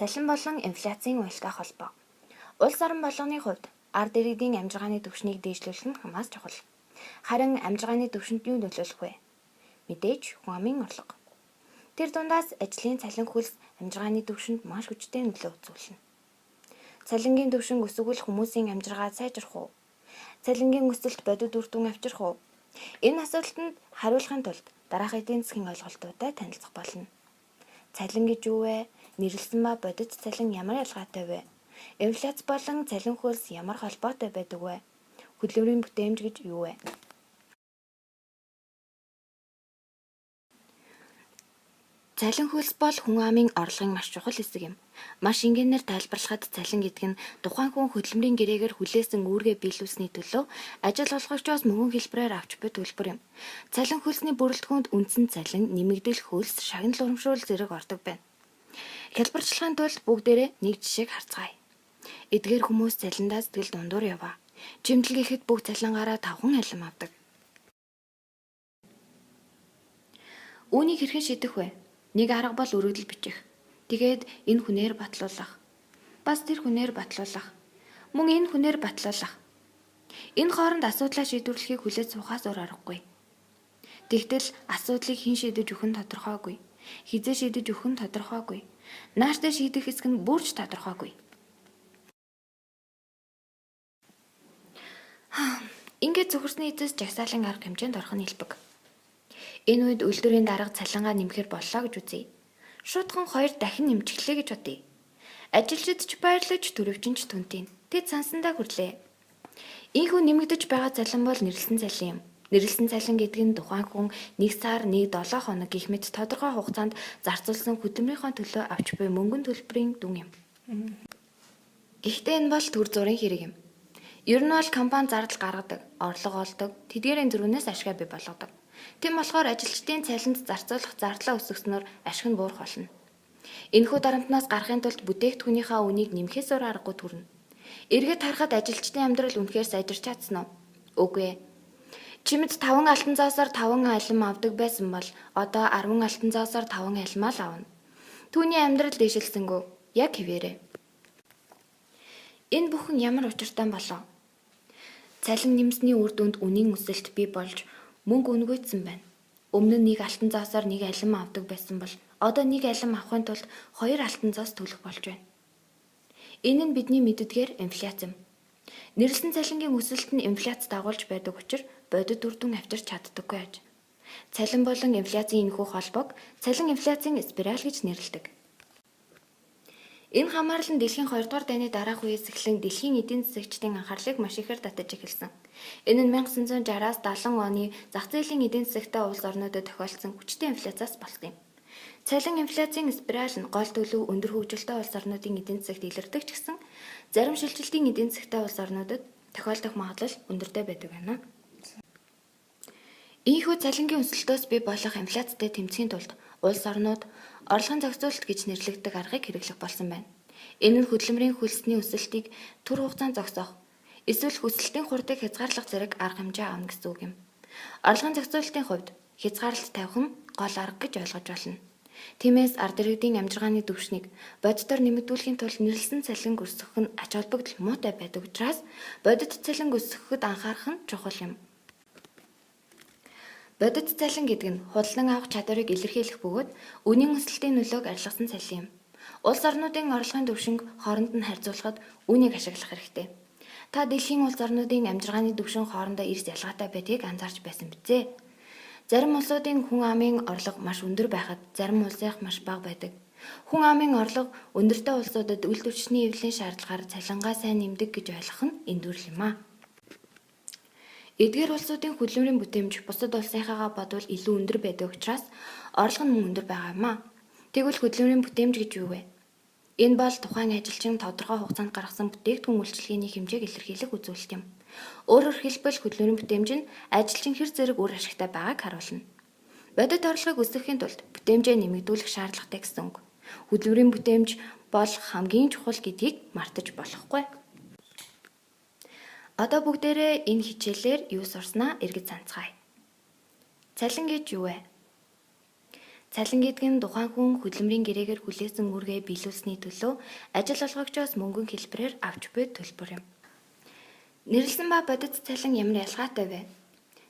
Цалин болон инфляцийн уялдаа холбоо. Улс орон болгоны хувьд ард иргэдийн амжиргааны түвшнийг дээшлүүлэх нь хамаас чухал. Харин амжиргааны түвшинд юу нөлөөлөх вэ? Мэдээж хүн амын орлого. Тэр дундаас ажлын цалин хөлс амжиргааны түвшинд маш хүчтэй нөлөө үзүүлнэ. Цалингийн түвшин өсвөл хүмүүсийн амжиргаа сайжрах уу? Цалингийн өсөлт бодит үр дүн авчрах уу? Энэ асуултанд хариулахын тулд дараах эдийн засгийн ойлголтуудаа танилцах болно. Цалин гэж юу вэ? Нэрлсэн ба бодит цалин ямар ялгаатай вэ? Инфляц болон цалин хөлс ямар холбоотой байдаг вэ? Хөдөлмөрийн бүтээмж гэж юу вэ? Цалин хөлс бол хүн амын орлогын маш чухал хэсэг юм. Маш энгийнээр тайлбарлахад цалин гэдэг нь тухайн хүн хөдөлмөрийн гэрээгээр хүлээсэн үүргээ биелүүлсэний төлөө ажил олгогчоос мөнгөн хэлбэрээр авч буй төлбөр юм. Цалин хөлсний бүрэлдэхүүнд үндсэн цалин, нэмэгдэл хөлс, шагнал урамшуул зэрэг ордог байна. Хялбарчлахын тулд бүгдээрээ нэг жишээг харцгаая. Эдгээр хүмүүс цалиндаа сэтгэл дундуур яваа. Жимтэл гэхэд бүх цалингаараа 5 алим авдаг. Үүнийг хэрхэн шийдэх вэ? Нэг арга бол өргөдөл бичих. Тэгээд энэ хүнээр батлуулах. Бас тэр хүнээр батлуулах. Мөн энэ хүнээр батлуулах. Энэ хооронд асуудлаа шийдвэрлэхийг хүлээж суухаас өөр аргагүй. Тэгтэл асуудлыг хэн шийдэж өгөх нь тодорхойгүй. Хизээ шийдэж өгөх нь тодорхойгүй. Нааштай шийдэх хэсэг нь бүрч тодорхойгүй. Ингээд зөвхөрсний эцэс жагсаалын арга хэмжээнд орох нь хэлбэг. Энэ үед үйлдвэрийн дарга цалингаа нэмэхээр боллоо гэж үзье. Шуудхан 2 дахин нэмчихлээ гэж бодъё. Ажилчид ч баярлаж, төрөвчин ч түнтийн. Тэд сансандаа хүрлээ. Ийхүү нэмэгдэж байгаа цалин бол нэрлсэн цалин юм. Нэрлсэн цалин гэдэг нь тухайн хүн 1 сар 1-7 хоног гэх мэт тодорхой хугацаанд зарцуулсан хөдөлмөрийнхөө төлөө авч буй мөнгөн төлбөрийн дүн юм. Гэхдээ энэ бол төр зургийн хэрэг юм. Ер нь бол компани зардал гаргадаг, орлого олдог, тэдгээрийн зөрүүнээс ашгаа бий болгодог. Тэм болохоор ажилчдын цалинд зарцуулах зардлаа өсгснөөр ашиг нь буурах болно. Энэхүү дарамтнаас гарахын тулд бүтээгдэхүүнийхээ үнийг нэмэхээс өөр аргагүй төрнө. Эргээд харахад ажилчдын амьдрал үнэхээр сайжирч чадсан уу? Үгүй ээ. Чимэд 5 алтан зоосоор 5 алим авдаг байсан бол одоо 10 алтан зоосоор 5 алимаа л авна. Түүний амьдрал дэшилсэнгүү. Яг хэвээрээ. Энэ бүхэн ямар учиртай болов? Цалин нэмсний үр дүнд үнийн өсөлт бий болж мөнгө өнгөйцсөн байна. Өмнө нь 1 алтан зоосоор 1 алим авдаг байсан бол одоо 1 алим авахын тулд 2 алтан зоос төлөх болж байна. Энэ нь бидний мэддгээр инфляц юм. Нэрлсэн цалингийн өсөлт нь инфляц дагуулж байдаг учраас бодит үр дүн авчирч чаддаггүй аж. Цалин болон инфляцийн энэхүү холбоог цалин инфляцийн спираль гэж нэрлэдэг. Энэ хамаарлан дэлхийн 2 дугаар дайны дараах үеэс эхлэн дэлхийн эдийн засагчдын анхаарлыг маш ихээр татаж эхэлсэн. Энэ нь 1960-аас 70 оны зах зээлийн эдийн засагтай улс орнуудад тохиолдсон хүчтэй инфляцаас болсон юм. Цалин инфляцийн спираль нь гол төлөв өндөр хөгжилтэй улс орнуудын эдийн засагт илэрдэг ч гэсэн зарим шилжилтийн эдийн засагтай улс орнуудад тохиолдох магадлал өндөртэй байдаг байна. Ийхүү цалингийн өсөлтөөс бий болох инфляцтай тэмцэхийн тулд улс орнууд орлогын зохицуулалт гэж нэрлэгддэг аргыг хэрэглэх болсон байна. Энэ нь хөдөлмөрийн хөлсний өсөлтийг түр хугацаанд зогсоох, эсвэл хүсэлтийн хурдыг хязгаарлах зэрэг арга хэмжээ авна гэсэн үг юм. Орлогын зохицуулалтын хувьд хязгаарлалт тавих нь гол арга гэж ойлгож болно. Тиймээс ард иргэдийн амжиргааны түвшнийг бодитоор нэмэгдүүлэхийн тулд нэрлсэн цалин өсгөх нь ач холбогдол муутай байдаг учраас бодит цалин өсгөхөд анхаарах нь чухал юм. Бодит цалин гэдэг нь худалдан авах чадварыг илэрхийлэх бөгөөд үнийн өсөлтийн нөлөөг арилгасан цалин юм. Улс орнуудын орлогын түвшинг хооронд нь харьцуулахад үүнийг ашиглах хэрэгтэй. Та дэлхийн улс орнуудын амжиргааны түвшин хоорондоо эрс ялгаатай байдгийг анзаарч байсан бизээ. Зарим улсуудын хүн амын орлого маш өндөр байхад зарим улсынх маш бага байдаг. Хүн амын орлого өндөртэй улсуудад үйл түвшний эвлэлийн шаардлагаар цалингаа сайн нэмдэг гэж ойлгох нь эндүрл юм а. Эдгээр улсуудын хөдөлмөрийн бүтээмж бусад улсынхаагаа бодвол илүү өндөр байдаг учраас орлого нь мөн өндөр байгаа юм а. Тэгвэл хөдөлмөрийн бүтээмж гэж юу вэ? Энэ бол тухайн ажилчин тодорхой хугацаанд гаргасан бүтээгдэхүүн үйлчилгээний хэмжээг илэрхийлэх үзүүлэлт юм. Өөрөөр хэлбэл хөдөлмөрийн бүтээмж нь ажилчин хэр зэрэг үр ашигтай байгааг харуулна. Бодит орлогыг өсгөхийн тулд бүтээмжээ нэмэгдүүлэх шаардлагатай гэсэн үг. Хөдөлмөрийн бүтээмж бол хамгийн чухал гэдгийг мартаж болохгүй. Одоо бүгдээрээ энэ хичээлээр юу сурснаа эргэж санацгаая. Цалин гэж юу вэ? Цалин гэдэг нь тухайн хүн хөдөлмөрийн гэрээгээр хүлээсэн үүргээ биелүүлсэний төлөө ажил олгогчоос мөнгөн хэлбэрээр авч буй төлбөр юм. Нэрлсэн ба бодит цалин ямар ялгаатай вэ?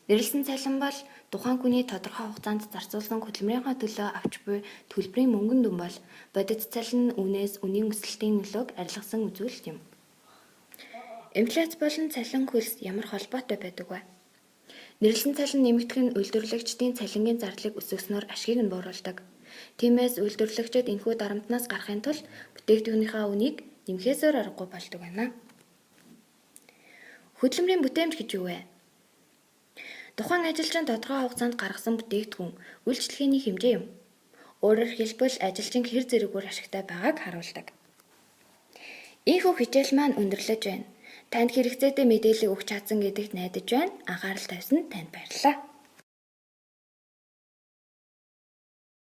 Нэрлсэн цалин бол тухайн хүний тодорхой хугацаанд зарцуулсан хөдөлмөрийнхөө төлөө авч буй төлбөрийн мөнгөн дүн бол бодит цалин нь үнээс үнийн өсөлтийн нөлөөг арилгасан үзүүлэлт юм. Инфляц болон цалин хөлс ямар холбоотой байдаг вэ? Нэрлсэн цалин нэмэгдэх нь үйлдвэрлэгчдийн цалингийн зардлыг өсгснөөр ашгийг нь бууруулдаг. Тиймээс үйлдвэрлэгчид энэхүү дарамтнаас гарахын тулд бүтээгдэхүүнийхээ үнийг нэмэхээсээр аргагүй болдог байна. Хөдөлмөрийн бүтээмж гэж юу вэ? Тухайн ажилчин тодорхой хугацаанд гаргасан бүтээгдэхүүн үйлчлэгээний хэмжээ юм. Өөрөөр хэлбэл ажилчин хэр зэрэгөөр ашигтай байгааг харуулдаг. Ийхүү хичээл маань өндөрлөж байна. Танд хэрэгцээтэй мэдээлэл өгч чадсан гэдэгт найдаж байна. Анхаарал тавьсанд танд баярлалаа.